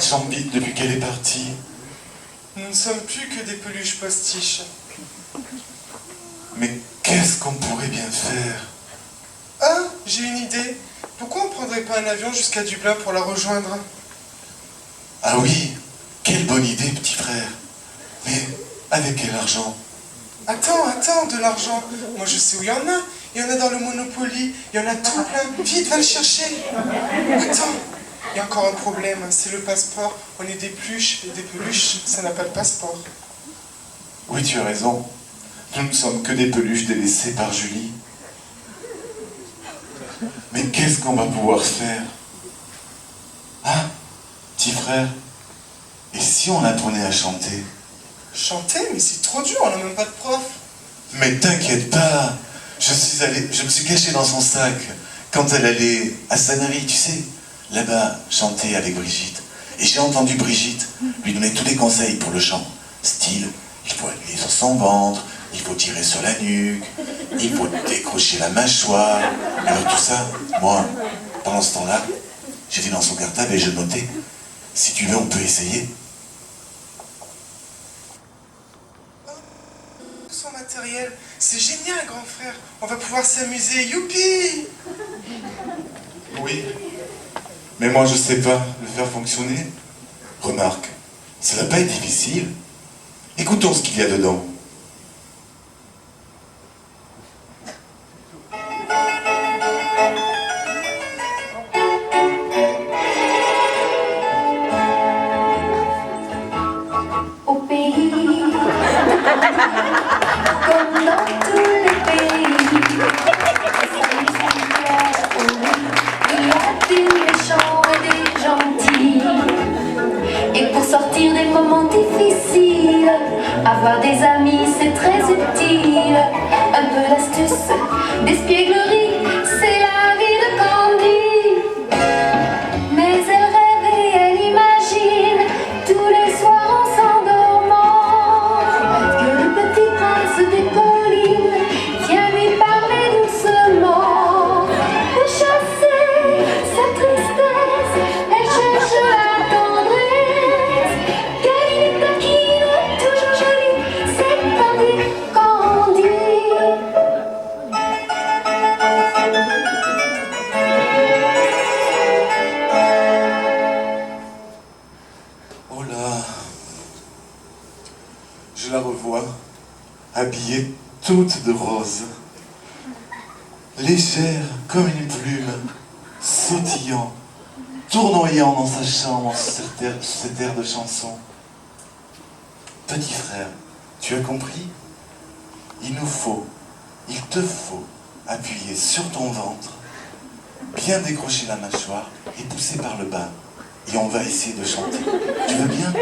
chambre vide depuis qu'elle est partie. Nous ne sommes plus que des peluches postiches. Mais qu'est-ce qu'on pourrait bien faire? Ah, j'ai une idée. Pourquoi on ne prendrait pas un avion jusqu'à Dublin pour la rejoindre? Ah oui, quelle bonne idée, petit frère. Mais avec quel argent? Attends, de l'argent. Moi je sais où il y en a. Il y en a dans le Monopoly. Il y en a tout plein. Vite, va le chercher. Attends, il y a encore un problème. C'est le passeport. On est des pluches et des peluches. Ça n'a pas de passeport. Oui, tu as raison. Nous ne sommes que des peluches délaissées par Julie. Mais qu'est-ce qu'on va pouvoir faire? Ah, petit frère, et si on apprenait à chanter? Chanter? Mais c'est trop dur, on n'a même pas de prof. Mais t'inquiète pas, je me suis caché dans son sac quand elle allait à Sanary, tu sais, là-bas, chanter avec Brigitte. Et j'ai entendu Brigitte lui donner tous les conseils pour le chant. Style, il faut appuyer sur son ventre, il faut tirer sur la nuque, il faut décrocher la mâchoire. Alors tout ça, moi, pendant ce temps-là, j'étais dans son cartable et je notais. Si tu veux, on peut essayer. Son matériel, c'est génial, grand frère. On va pouvoir s'amuser, youpi! Oui, mais moi je sais pas le faire fonctionner. Remarque, ça va pas être difficile. Écoutons ce qu'il y a dedans. Au pays, comme dans tous les pays, il y a des méchants et des gentils. Et pour sortir des moments difficiles, avoir des amis c'est très utile. Un peu d'astuce, d'espièglerie, c'est la vie de Candy. Mais elle rêve et elle imagine tous les soirs en s'endormant que le petit prince des collines vient lui parler doucement. Pour chasser sa tristesse, elle cherche la tendresse. Car il est taquine, toujours jolie, c'est Candy. Oh là, je la revois, habillée toute de rose, légère comme une plume, sautillant, tournoyant dans sa chambre sur cet air de chanson. Petit frère, tu as compris? Il te faut appuyer sur ton ventre, bien décrocher la mâchoire et pousser par le bas. Et on va essayer de chanter. Tu veux bien? Oh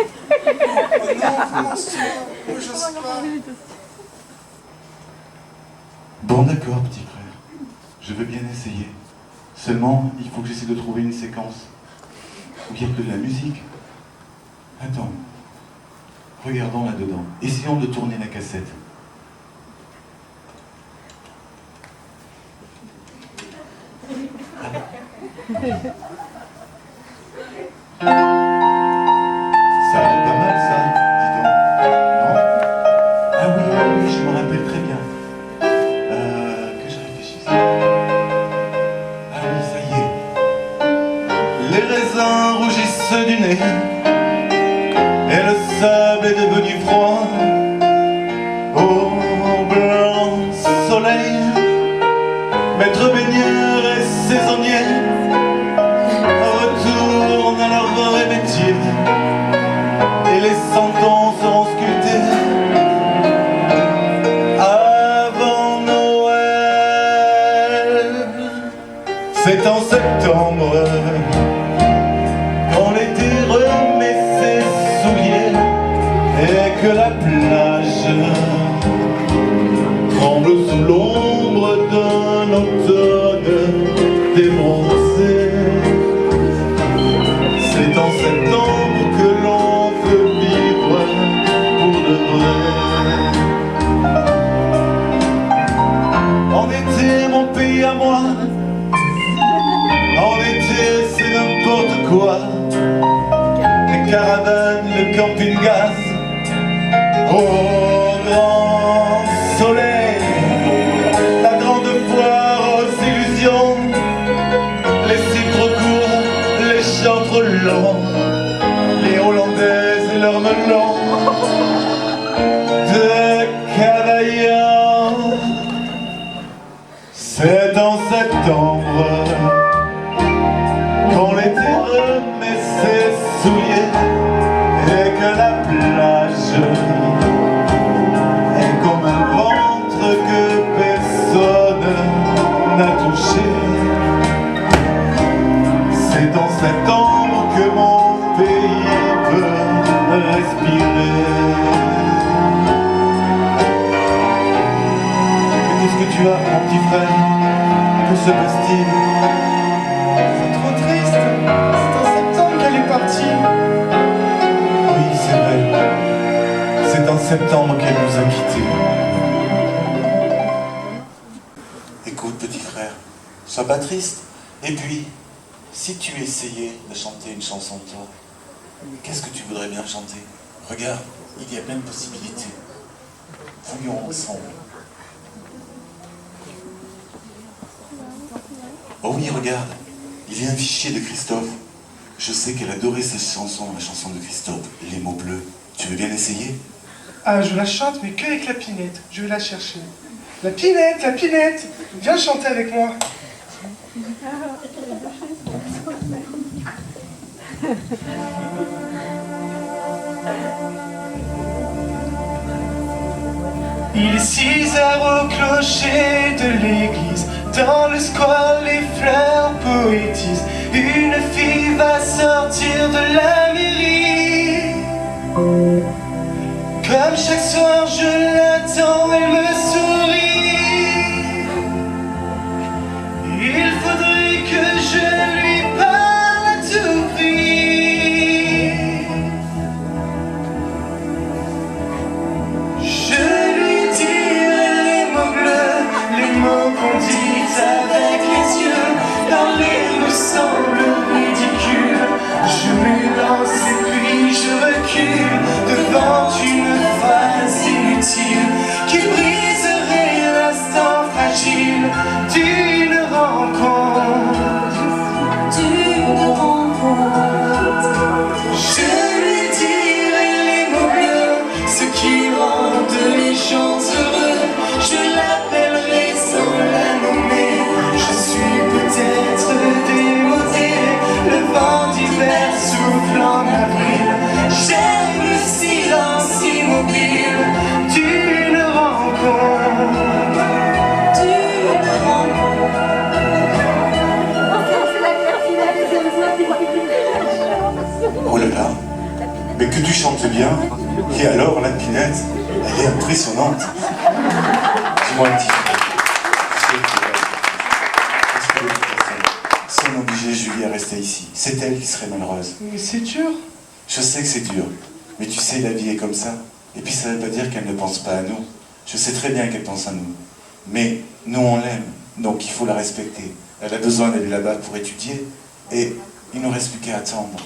non, commence-toi. Moi j'ose pas. Bon d'accord, petit frère. Je veux bien essayer. Seulement, il faut que j'essaie de trouver une séquence où il n'y a que de la musique. Attends. Regardons là-dedans. Essayons de tourner la cassette. Ça a l'air pas mal, ça, dis donc. Non? Ah oui, je me rappelle très bien. Que je réfléchisse. Ah oui, ça y est. Les raisins rougissent du nez, et le sable est devenu froid. Au blanc soleil, maître baigneur et saisonnier retournent à leur vrai métier, et les sentences seront sculptées avant Noël. C'est en septembre, quand l'été remet ses souliers et que la plage tremble sous l'ombre d'un automne débronzé. C'est en septembre que l'on peut vivre pour de vrai. En été, mon pays à moi, en été, c'est n'importe quoi. Et camping gaz au grand soleil, la grande foire aux illusions, les cils trop courts, les champs trop longs, les Hollandaises et leurs melons de Cavaillon. C'est en septembre qu'on l'été remet ses souliers et que la plage est comme un ventre que personne n'a touché. C'est en septembre que mon pays peut respirer. Mais qu'est-ce que tu as, mon petit frère? Que se passe-t-il? C'est trop triste. C'est en septembre qu'elle est partie. Oui, c'est vrai. C'est en septembre qu'elle nous a quittés. Écoute, petit frère, sois pas triste. Et puis, si tu essayais de chanter une chanson de toi, qu'est-ce que tu voudrais bien chanter? Regarde, il y a plein de possibilités. Fouillons ensemble. Oh oui, regarde, il y a un fichier de Christophe. Je sais qu'elle adorait cette chanson, la chanson de Christophe, Les mots bleus. Tu veux bien essayer? Ah, je la chante, mais que avec la Pinette. Je vais la chercher. La Pinette, viens chanter avec moi. Il est 6 heures au clocher de l'église. Dans le square, les fleurs poétisent. Une fille va sortir de la mairie. Comme chaque soir, je l'attends, elle me sourit. Il faudrait que je lui parle à tout prix. Je lui dirai les mots bleus, les mots qu'on dit avec les yeux. Parler me semble ridicule. Je m'élance et puis je recule devant une phrase inutile qui briserait l'instant fragile d'une rencontre. Je lui dirai les mots bleus, ce qui rendent les gens heureux. Je l'appellerai sans la nommer. Je suis peut-être démodé, le vent d'hiver souffle en avril. J'aime le silence immobile d'une rencontre. Oh là là, mais que tu chantes bien. Et alors, la Pinette, elle est impressionnante. Dis-moi un petit peu. Si on obligeait Julie à rester ici, c'est elle qui serait malheureuse. Mais c'est dur. Je sais que c'est dur, mais tu sais, la vie est comme ça. Et puis ça ne veut pas dire qu'elle ne pense pas à nous. Je sais très bien qu'elle pense à nous. Mais nous, on l'aime, donc il faut la respecter. Elle a besoin d'aller là-bas pour étudier, et il ne nous reste plus qu'à attendre.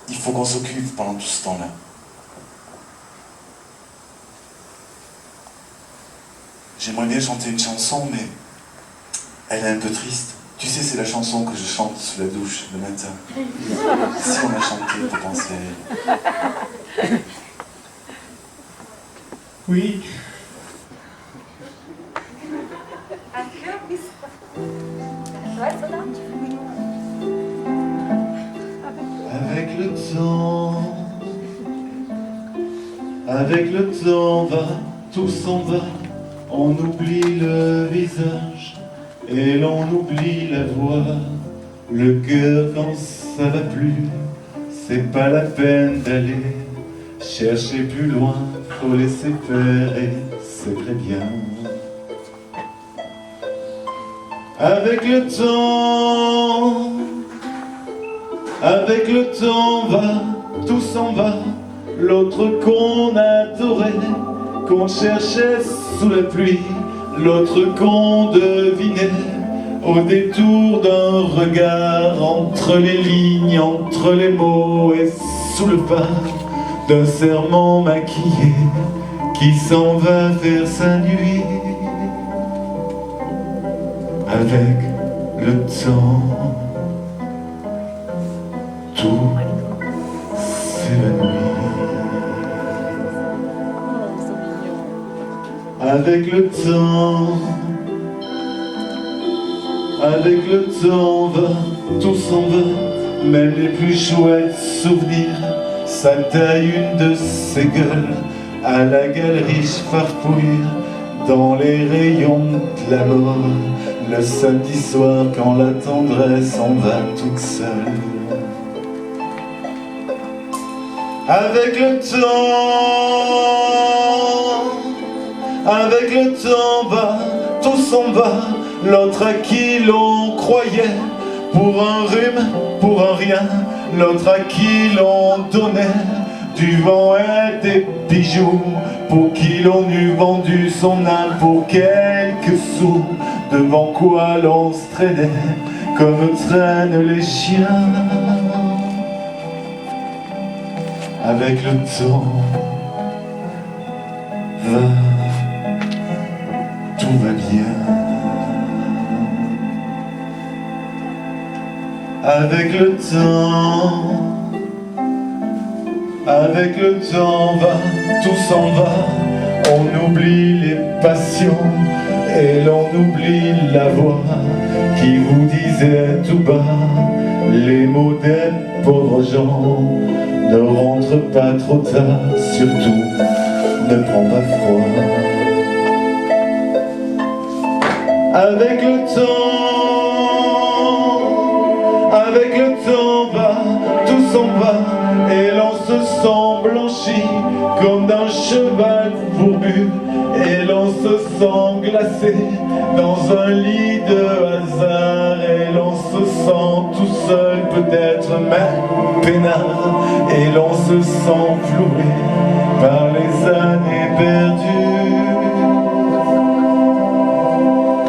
Il faut qu'on s'occupe pendant tout ce temps-là. J'aimerais bien chanter une chanson, mais elle est un peu triste. Tu sais, c'est la chanson que je chante sous la douche le matin. Si on a chanté pour penser à elle. Oui. Avec le temps va, tout s'en va, on oublie le visage et l'on oublie la voix. Le cœur quand ça va plus, c'est pas la peine d'aller chercher plus loin, faut laisser faire et c'est très bien. Avec le temps va, tout s'en va. L'autre qu'on adorait, qu'on cherchait sous la pluie, l'autre qu'on devinait au détour d'un regard, entre les lignes, entre les mots, et sous le pas d'un serment maquillé qui s'en va faire sa nuit. Avec le temps, tout s'évanouit. Avec le temps, va, tout s'en va, même les plus chouettes souvenirs. Ça taille une de ses gueules à la galerie farfouille dans les rayons de la mort. Le samedi soir quand la tendresse en va toute seule. Avec le temps va, tout s'en va. L'autre à qui l'on croyait pour un rhume, pour un rien. L'autre à qui l'on donnait du vent et des bijoux, pour qui l'on eût vendu son âme pour quelques sous. Devant quoi l'on se traînait comme traînent les chiens. Avec le temps va, tout va bien. Avec le temps va, tout s'en va. On oublie les passions et l'on oublie la voix qui vous disait tout bas les mots des pauvres gens. Ne rentre pas trop tard, surtout ne prends pas froid. Avec le temps va, tout s'en va, et l'on se sent blanchi comme d'un cheval fourbu, et l'on se sent glacé dans un lit de hasard, et l'on se sent tout seul, peut-être même peinard, et l'on se sent floué par les années perdues.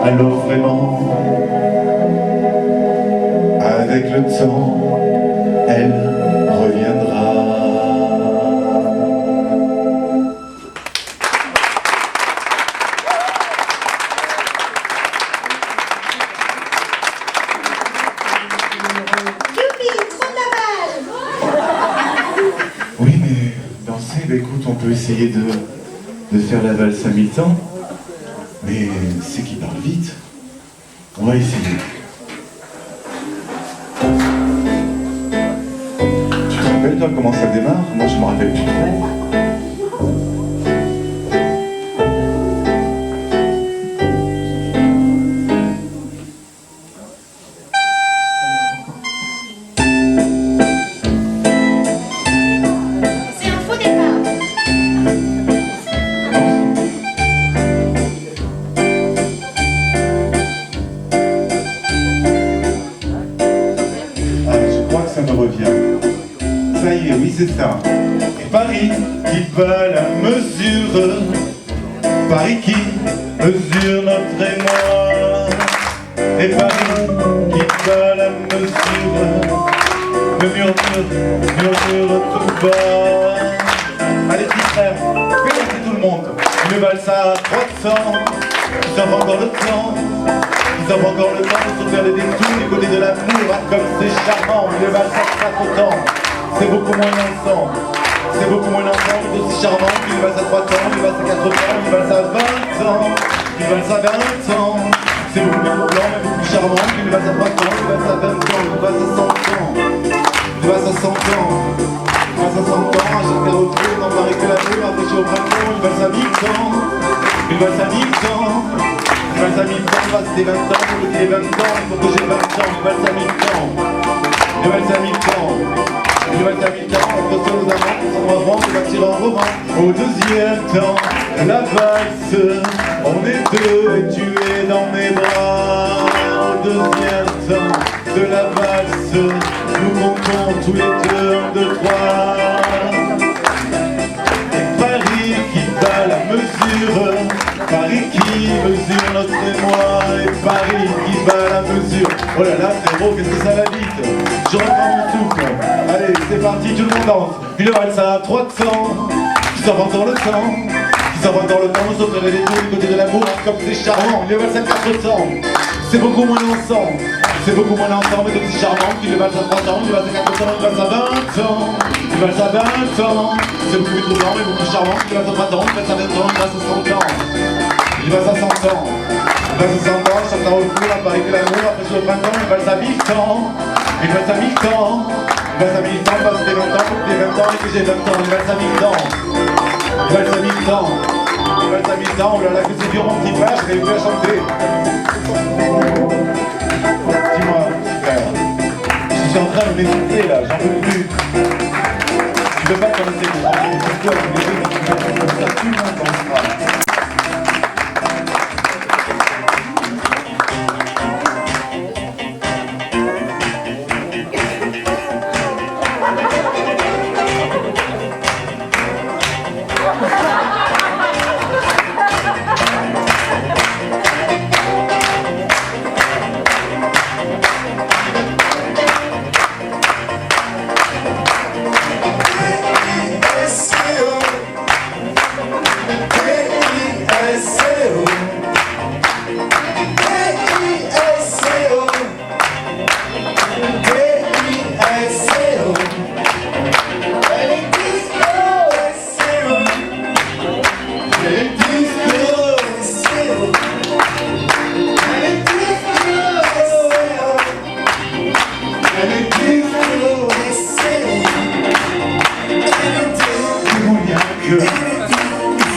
Alors vraiment, avec le temps, elle reviendra. Oui, mais danser, bah, écoute, on peut essayer de faire la valse à mi-temps, mais c'est qui parle vite. On va essayer. Tu te rappelles, toi, comment ça démarre? Moi, je me rappelle plus trop. Ça y est, oui c'est ça. Et Paris qui bat la mesure, Paris qui mesure notre émoi. Et Paris qui bat la mesure, me murmure tout bas. Allez petits frères, fais danser tout le monde. Une valse à 300, ils ont encore le temps. Ils ont encore le temps de se faire les détours du côté de l'amour. Ah, comme c'est charmant, une valse à 300. C'est beaucoup moins dansant, c'est beaucoup moins dansant, mais aussi charmant qu'une valse à 3 ans, une valse à 4 ans, une valse à 20 ans, une valse à 20 ans. C'est beaucoup plus blanc, mais beaucoup plus charmant qu'une valse à 3 ans, une valse à 20 ans, une valse à 100 ans, une valse à 100 ans, une valse à 100 ans, à chaque carrefour, dans Paris que l'amour, approché au printemps, une valse à 1000 ans, une valse à 1000 ans, une valse à 1000 ans, une valse des 20 ans, pour que j'ai 20 ans, il faut que j'ai 20 ans, une valse à 1000 ans, une valse à 1000 ans. Une valse à 1000 ans, entre seuls aux amants, sans avant de bâtir un roman. Au deuxième temps, la valse, on est deux et tu es dans mes bras. Au deuxième temps de la valse, nous comptons tous les deux, 1, 2, 3. Et Paris qui bat la mesure, Paris qui mesure notre émoi, et Paris qui bat la mesure. Oh là là, frérot, qu'est-ce que ça va vite? Je reprends mon souffle. Allez, c'est c'est parti, tout le monde danse. Une valse à 300 qui s'envole dans le temps, qui s'envole dans le temps, nous offrirait les tours du côté de l'amour, comme c'est charmant. Une valse à 400, c'est beaucoup moins dansant, c'est beaucoup moins dansant, mais aussi charmant qu'une valse à 300, une valse à 400, une valse à 20 ans, une valse à 20 ans, c'est beaucoup plus troublant, mais beaucoup plus charmant qu'une valse à 30 ans, une valse à 20 ans, une valse à 100 ans, une valse à 100 ans. Une valse à 100 ans, chante au four, apparaît que l'amour, après sur le printemps, une valse à 1000 ans, une valse à 1000 ans, une valse à 1000 ans, parce que j'ai 20 ans, que j'ai 20 ans et que j'ai 20 ans, une valse à 1000 ans, une valse à 1000 ans, une valse à 1000 ans, oh là là, que c'est dur mon petit frère, je n'arrive plus à chanter. Dis-moi, petit frère, je suis en train de m'étouffer là, j'en peux plus. Tu peux pas te laisser pour ça, c'est toi, tu veux comme ça, tout le monde dansera.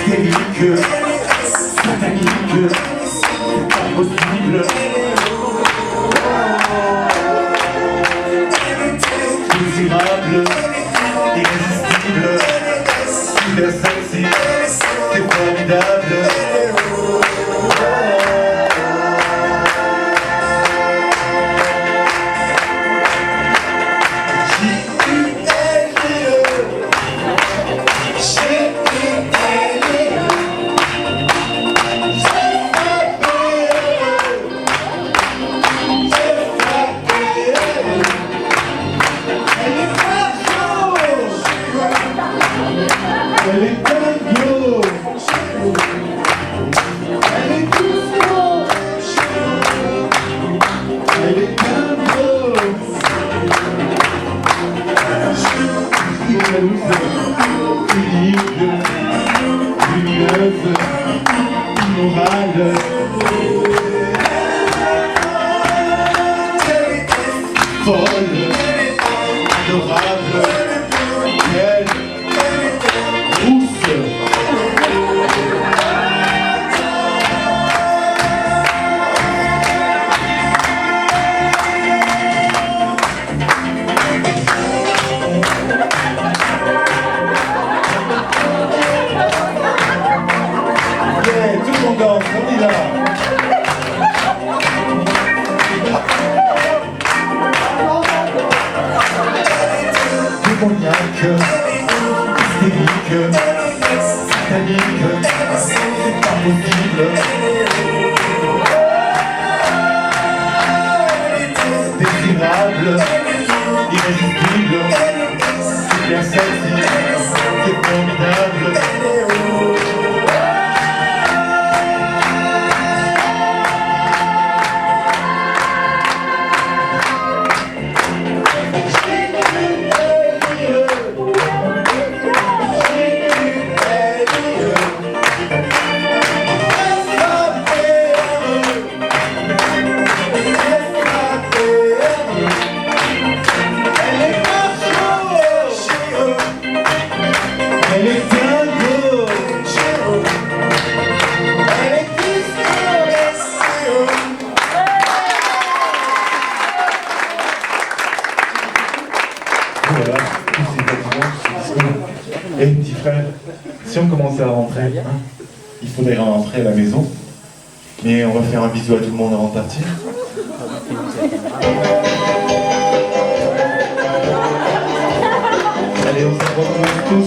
Hystérique, satanique, impossible. Désirable, irrésistible, super sexy, c'est formidable. Elle est dingo. Elle est douce. Elle est dingo. Elle est jalouse, unique, lumineuse, immorale. Folle, adorable, belle. Tout le monde danse, on y va. Démoniaque, hystérique, satanique, c'est pas possible. Désirable, irrésistible, super sexy, c'est formidable. Elle est dingo. Elle est voilà, tous ces bâtiments. Et petit frère, si on commençait à rentrer, hein, il faudrait rentrer à la maison. Mais on va faire un bisou à tout le monde avant de partir. Allez, on se retrouve tous.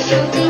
chuter